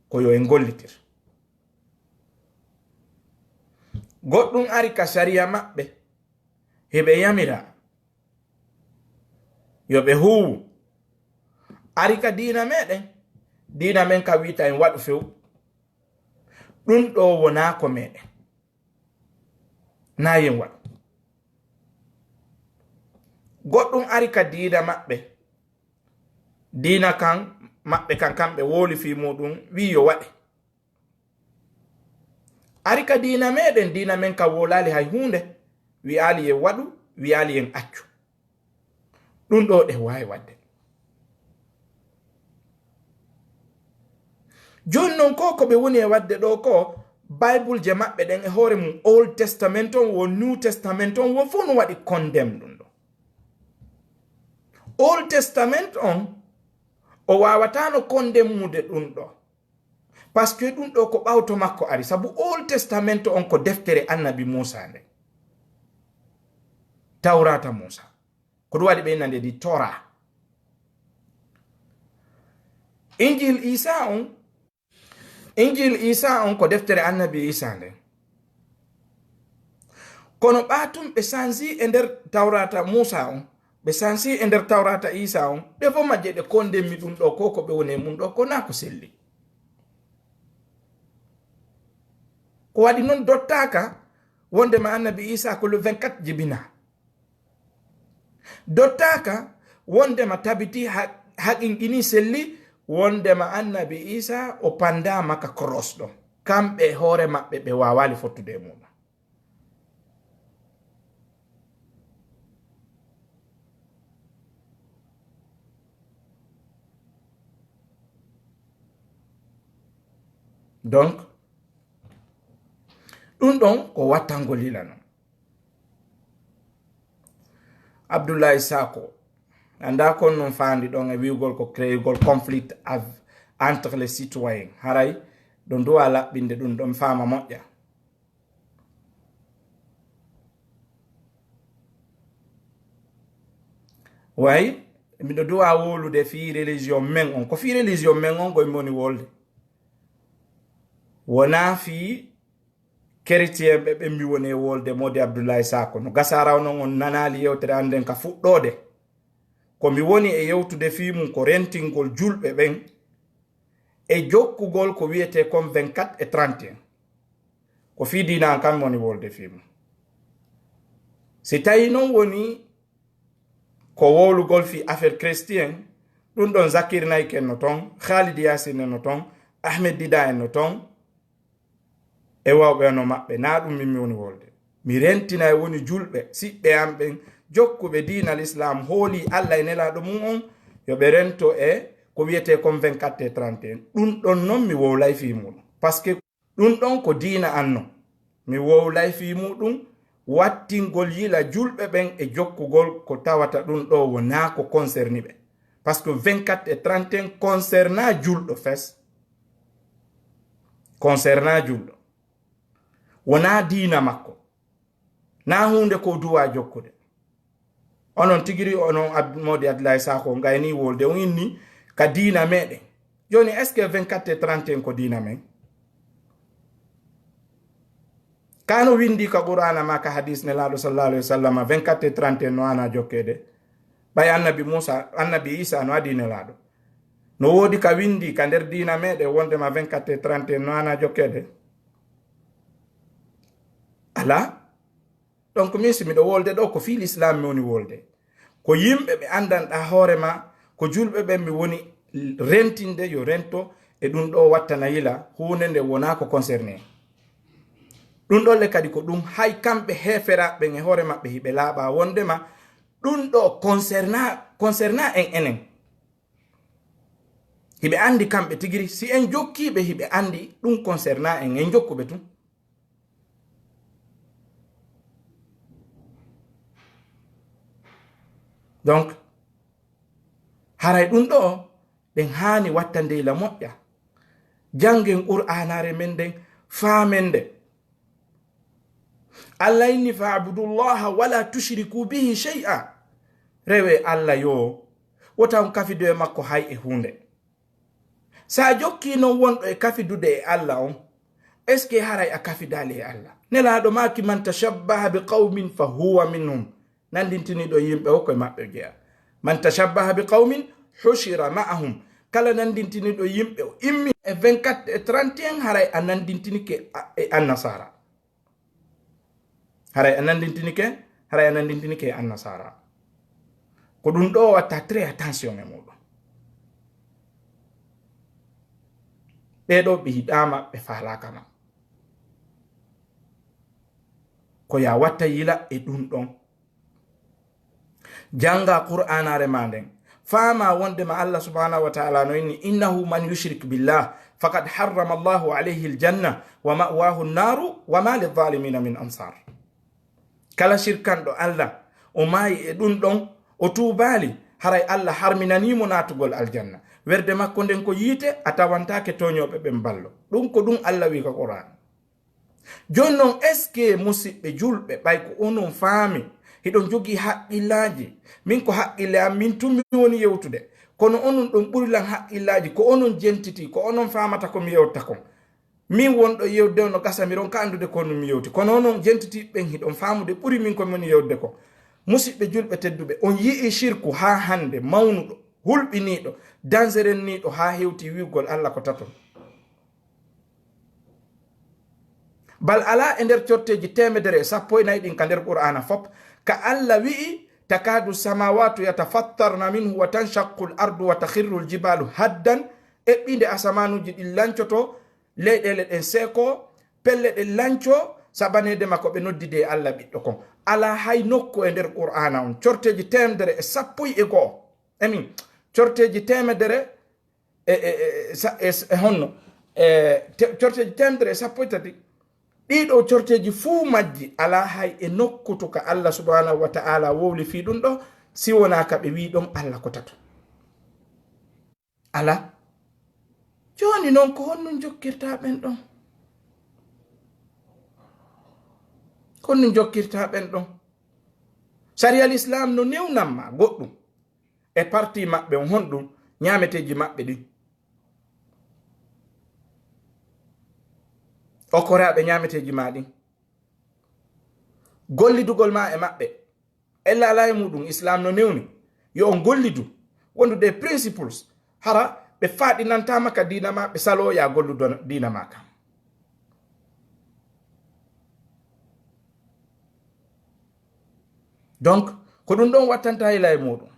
A: ko yo en gollitir. Goɗɗum ari ka sariya maɓɓe heɓe yamira yo ɓe huwu ari ka diina meɗen diina men ka wita en waɗu few ɗum ɗo wona ko meɗen na yen waɗu. Goɗɗum ari ka diina maɓɓe diina kan maɓɓe kan kamɓe woli fi muɗum wi yo waɗe ari ka diina meɗen diina men ka wolali hay hunde wi'ali yen waɗu wi'ali yen accu ɗum ɗo ɗe wawi wadde. Joni non ko ɓe woni e wadde ɗo ko bible je maɓɓe ɗen e hoore mum old testament on won new testament on won fof no waɗi condemn ɗum ɗo. Old testament on o wawatano condemnude ɗum ɗo par ce que ɗum ɗo ko ɓawto makko ari sabu old testament on ko deftere annabi Musa nde tawrata Musa ko ɗum waɗi ɓe nande di Tora. Injil Isa on ko deftere annabi Isa nde kono ɓatum ɓe sansi e nder tawrata Musa on ɓe sansi e nder tawrata Isa on ɓe fo majje ɗe kondemmi ɗum ɗo ko ɓe woni mum ɗo ko na ko selli. Ko waɗi noon dottaka wondema annabi Isa ko le 24 jibina dottaka wondema tabiti haqinqini selli wondema annabi Isa o pandama ka cross ɗo kamɓe hoore maɓɓe ɓe wawali fottude mum. Donc ɗum ɗon ko wattango lila non. Abdoulaye Sako anda kon non fandi ɗon e wiugol ko créugol conflit entre les citoyens haray ɗon duwa laɓɓinde ɗum ɗon fama moƴƴa. Way miɗo duwa wolude fi religion men on ko fi religion men on goye moni wolde wona fi chrétien ɓe mi woni wolde modi Abdoulaye Sako no gasaraw non on nanali yewtere anden ka fuɗɗode ko mi woni e yewtude fi mum ko rentingol julɓe ɓen e jokkugol ko wiyete comme 24 et 31 ko fi dina kam woni wolde fi mum. Si tawi non woni ko wowlugol fi affaire chrétien ɗum ɗon Zakir Naik en no ton Khalid Yasin en no ton Ahmed Dida en no ton e wawɓe no maɓɓe na ɗum min mi woni wolde mi rentina e woni julɓe siɓɓe am ɓen jokkuɓe diina l'islam hooli Allah e nelaɗo mum on yo ɓe rento e ko wiyete comme 24 et 31 ɗum ɗon non mi wowlay fi muɗum par ce que ɗum ɗon ko diina anno mi wowlay fi muɗum wattingol yila julɓe ɓen e jokkugol ko tawata ɗum ɗo wona ko concerni ɓe par ce que 24 et 31 concerna julɗo fes concerna julɗo wona diina makko na hunde ko duwa jokkude. Onon tigiri onon modi Abdoulaye Sako ngayni wolde on inni ka diina meɗen joni est ce que 24 et 31 ko diina men kano windi ka qur'ana ma ka hadis ne laɗo sallallahu alaihi wasallam 24 et 31 no ana jokkede ɓay annabi Musa annabi Isa no adi ne laɗo no wodi ka windi ka nder diina meɗen wondema 24 et 31 no ana jokkede ala. Donc min si miɗo wolde ɗo ko fi l'islam mi woni wolde ko yimɓe ɓe andanɗa hoorema ko julɓe ɓen mi woni rentinde yo rento e ɗum ɗo wattana yila hunde nde wona ko concerné ɗum ɗolle kadi ko ɗum hay kamɓe heferaɓe e hoore maɓɓe hiɓe laaɓa wondema ɗum ɗo concerna en enen hiɓe andi kamɓe tigiri si en jokkiɓe hiɓe andi ɗum concerna en jokkuɓe tun. Donc haray ɗum ɗo ɗen hani watta ndeyla moƴƴa. Jangen qur'anare men nden faamen nde. Allah inni fa'budullaha wala tushriku bihi shay'a. Rewe Allah yo wotan kafido e makko hay e hunde. Sa jokki non wonɗo e kafidude e Allah on, est ce que haray a kafidali e Allah? Nelaɗo maki man tashabbaha bi qaumin fa huwa minhum. Nandintiniɗo yimɓe o koye maɓɓe jeya. Man tashabbaha bi qaumin hushira ma'ahum. Kala nandintiniɗo yimɓe o immi e 24 e 31 haray a nandintinike e annasara. Haray a nandintinike e annasara. Ko ɗum ɗo watta très attention e muɗum. Ɓeɗo ɓe hiɗama ɓe falaka ma. Ko ya watta yila e ɗum ɗon. Janga qur'anare ma nden fama wonde ma Allah subhanahu wa ta'ala no inni innahu man yushrik billah faqad harrama Allahu alayhi aljanna wa ma'wahu an-naru wa ma lidh-dhalimina min ansar. Kala shirkanɗo Allah o maayi e ɗum ɗon o tuubali haray Allah harminanimo natugol aljanna. Werde makko nden ko yiite a tawantake toñoɓe ɓen ballo. Ɗum ko ɗum Allah wi ka Qur'an. Jon non est ce que musidɓe julɓe ɓay ko onon faami hiɗon jogi haqqillaji. Min ko haqqille am min tummi woni yewtude, kono onon ɗon ɓurilan haqqillaji ko onon jentiti, ko onon famata ko mi yewta kon. Min wonɗo yewde no gasa miron ka andude ko mi yewti, kono onon jentiti ɓen hiɗon famude ɓuri min ko moni yewde ko. Musidɓe julɓe tedduɓe, on yii shirku ha hande mawnuɗo hulɓiniɗo dangerenniɗo ha hewti wiwgol Allah ko taton. Bal ala e nder corteji 114 ɗin ka nder Qur'ana fop ka Allah wi'i takadu samawatu yatafattarna minhu wa tanshaqqu al-ardu wa takhirru al-jibalu haddan. Eɓɓinde asamanuji ɗin lancoto, leyɗele ɗen seeko, pelle ɗen lanco sabanede makko ɓe noddide Allah ɓiɗɗo kon. Ala hay nokku e nder Qur'ana on corteji 111 amin corteji 100 honno corteji 113 ɗiɗo corteji fuu majji ala hay e nokku to ka Allah subhanahu wa ta'ala wowli fi ɗum ɗo si wona ka ɓe wi ɗon Allah ko tato. Ala joni noon ko honnum jokkirta ɓen ɗon, honnum jokkirta ɓen ɗon. Sharia l'islam no newnanma goɗɗum e parti maɓɓe on honɗum ñameteji maɓɓe ɗin o koraɓe ñameteji ma ɗin gollidugol ma e maɓɓe ella ala e muɗum. Islam no newni yo on gollidu wondude principles hara ɓe faɗinantama ka dina ma ɓe saloya golludo dina ma kam. Donc ko ɗum ɗon wattanta ila e muɗum.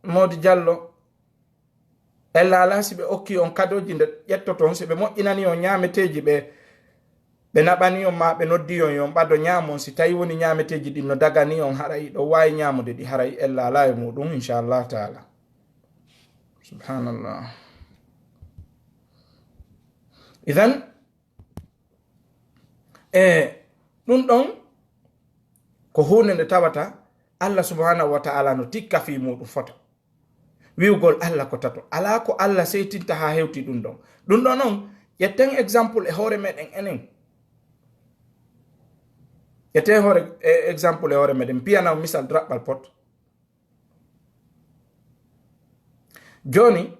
A: Modi Diallo ella ala si ɓe okki on kadoji nde ƴettoton si ɓe moƴƴinani on ñameteji ɓe naɓani on ma ɓe noddi on yon ɓado ñamon si tawi woni ñameteji ɗin no dagani on haray ɗo wawi ñamude ɗi haray ella ala e muɗum inchallah taala. Subhanallah. Idan ɗum ɗon ko hunde nde tawata Allah subhanahu wa ta'ala no tikka fi muɗum foto wiwgol Allah ko tato. Ala ko Allah seytinta ha hewti ɗum ɗon. Ɗum ɗon non yetten exemple e hoore meɗen enen. Yetten exemple e hoore meɗen piyana misal draɓɓal pot. Joni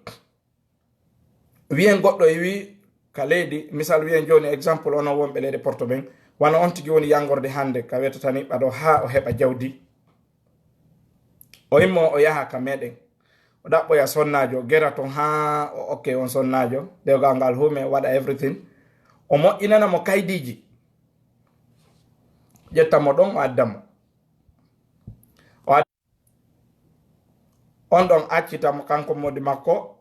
A: wiyen goɗɗo e wi ka leydi misal wiyen joni exemple onon wonɓe leydi porto ɓen wana on tigi woni yangorde hande ka wetatani ɓaɗo ha o heɓa jawdi o immo o yaha ka meɗen o ɗaɓɓoya sonnajo gera ton ha o okke on sonnajo dewgal ngal hume waɗa everything o moƴƴinana mo kaydiji ƴettamo ɗon o addamo on ɗon accitamo kanko modi makko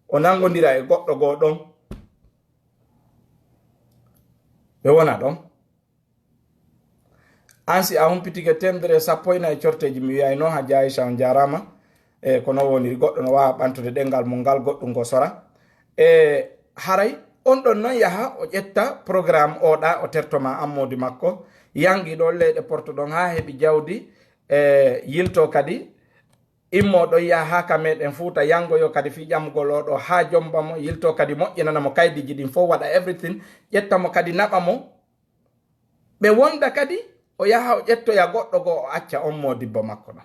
A: o nangodira e goɗɗo goɗon ɓe wona ɗon. Ansi a humpitike 114 e corteji mi wiyayno ha Aisha on jarama e kono woni goɗɗo no wawa ɓantude ɗengal mum ngal goɗɗum go sora e haray on ɗon noon yaha o ƴetta programme oɗa o tertoma ammodi makko yangi ɗo leyɗe porto ɗon ha heɓi jawdi e yilto kadi immoɗo ya ha ka meɗen fuuta yangoyo kadi fi ƴamgol oɗo ha jomba mo yilto kadi moƴƴinanamo kaydiji ɗin fof waɗa everything ƴettamo kadi naɓa mo ɓe wonda kadi o yaha o ƴettoya goɗɗo goo o acca on modibbo makko ɗo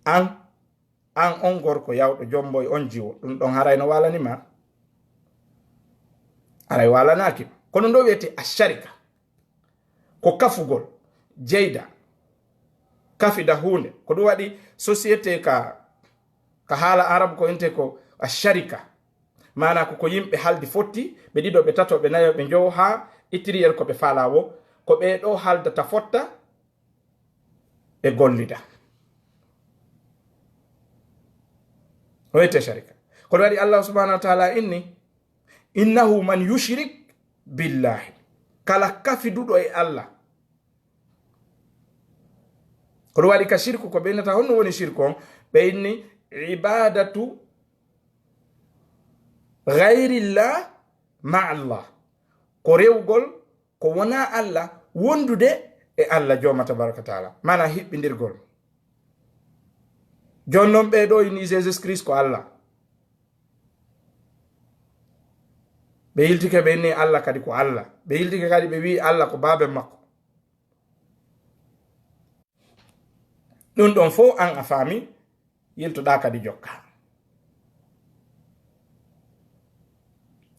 A: an on gorko yawɗo jomboy on jiwo ɗum ɗon haray no walanima aray walanaki kono ɗo wiyete asharika ko kafugol jeyda kafida hunde ko ɗum waɗi société ka haala arabe ko inte ko asharika mana ko yimɓe haldi fotti ɓe ɗiɗo ɓe tato ɓe nayo ɓe jowo ha itiriyel ko ɓe falawo ko ɓe ɗo haldata fotta ɓe gollida wiyete sharika ko ɗum waɗi allah subhanahu wa taala innahu man yushrik billahi kala kafiduɗo e allah ko ɗum waɗi ka shirku ko ɓeynata honno woni shirku on ɓe inni ibadatu gayrillah ma allah ko rewgol ko wona allah wondude e allah joma tabaraka taala mana hiɓɓidirgol jon noon ɓeɗo ini jésus christ ko allah ɓe yiltike ɓe inni allah kadi ko allah ɓe yiltike kadi ɓe wi allah ko baben makko ɗum ɗon fof an a faami yiltoɗa kadi jokka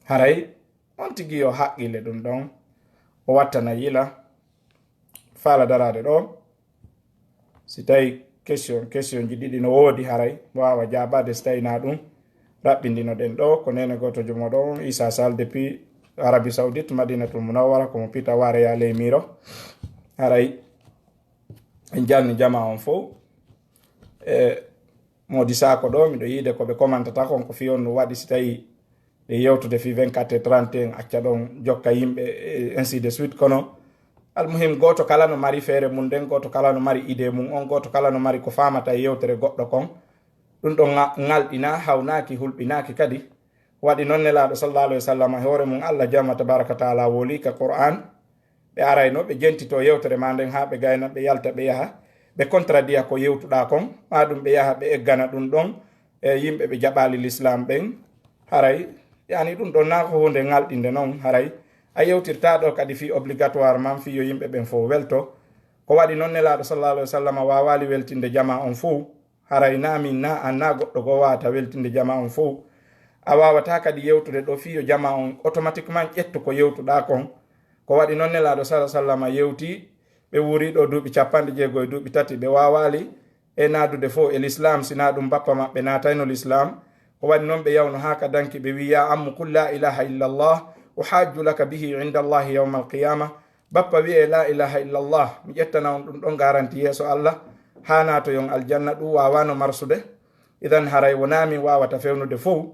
A: haray on tigi yo haqqille ɗum ɗon o wattana yila faala darade ɗo si tawi question ji ɗiɗi no woodi haray wawa jabade so tawi na ɗum raɓɓindino ɗen ɗo ko nene goto jomoɗo Issa Sall depuis Arabie Saoudite Madinatul Munawwara komo pita wareya ley miro haray en jalni jama on fof modi sako ɗo miɗo yiide koɓe commantata kon ko fiyon no waɗi si tawi e yewtude fi 24 et 31 acca ɗon jokka yimɓe ainsi de suite kono almuhim goto kala no mari feere mum nden goto kala no mari idée mum on goto kala no mari ko famata e yewtere goɗɗo kon ɗum ɗo ngalɗina hawnaki hulɓinaki kadi waɗi noon nelaɗo sallallahu alaihi wasallam e hoore mum allah jama tabaraka taala woli ka qur'an ɓe arayno ɓe jentito yewtere ma nden ha ɓe gayna ɓe yalta ɓe yaha ɓe contradia ko yewtuɗa kon ma ɗum ɓe yaha ɓe eggana ɗum ɗon e yimɓe ɓe jaɓali l'islam ɓen haray yani ɗum ɗon na ko hunde ngalɗinde noon haray a yewtirta ɗo kadi fi obligatoire man fi yo yimɓe ɓen fof welto ko waɗi noon nelaɗo sallallahu alaihi wasallam wawali weltinde jama on fof haray na min na an na goɗɗo go wawata weltinde jama on fof a wawata kadi yewtude ɗo fi yo jama on automatiquement ƴettu ko yewtuɗa kon ko waɗi noon nelaɗo sallallahu alaihi wasallam yewti ɓe wuri ɗo duuɓi 50 e duuɓi 3 ɓe wawali e nadude fof e l'islam sina ɗum bappa maɓɓe natayno l'islam ko waɗi noon ɓe yawno ha ka danki ɓe wiya ammu qul la ilaha illallah uhajju laka bihi inda allahi yawma alqiyama bappa wiye la ilaha illallah mi ƴettana on ɗum ɗon garanti yeeso allah ha nato yon aljanna ɗum wawano marsude idan haray wona min wawata fewnude fof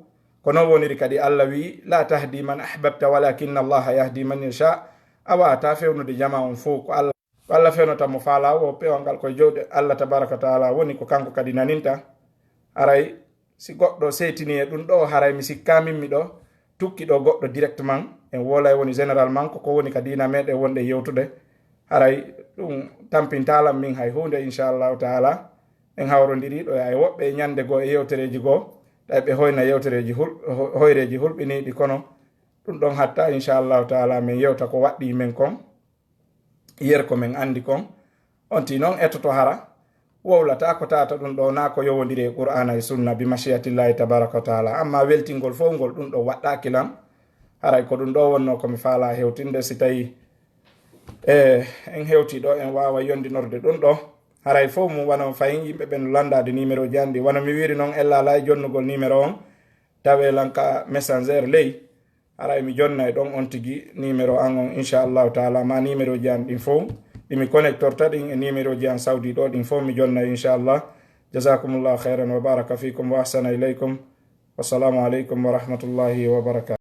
A: ko non woniri kadi allah wi la tahdi man ahbabta walakinna allaha yahdi man yasha a wawata fewnude jama on fof ko allah fewnota mo faala o pewal ngal koye jowɗe allah tabaraka wa taala woni ko kanko kadi naninta haray si goɗɗo setini e ɗum ɗo haray mi sikkaminmi ɗo tukki ɗo goɗɗo directement en wolay woni généralement koko woni ka dina meɗen wonɗe yewtude haray ɗum tampintalam min hay hunde inchallahu taala en hawrodiri ɗo ay woɓɓe ñande goo e yewtereji goo tawi ɓe hoyna yewtereji hoyreji hulɓiniɗi kono ɗum ɗon hatta inchallahu taala min yewta ko waɗɗi men kon yer ko min andi kon on ti noon etoto hara wowlata ko tata ɗum ɗo na ko yowodiri e qur'ana e sunna bi machiyatillahi tabaraka wa taala amma weltingol fof ngol ɗum ɗo waɗɗakilam haray ko ɗum ɗo wonno komi faala hewtinde si tawi en hewti ɗo en wawa yondinorde ɗum ɗo haray fof mum wano fayin yimɓe ɓen landade numéro ji andi wano mi wiri noon ellala e jonnugol numéro on tawe lanka messenger ley haray mi jonna e ɗon on tigui numéro an on inchallahu taala ma numéro ji an ɗin fof ɗimi connectorta ɗin e numéro ji an saudi ɗo ɗin fof mi jonna inchallah jazakumullahu khairan wa baraka fikum wa ahsana ilaykum wassalamu aleykum wa rahmatullahi wa barakatuh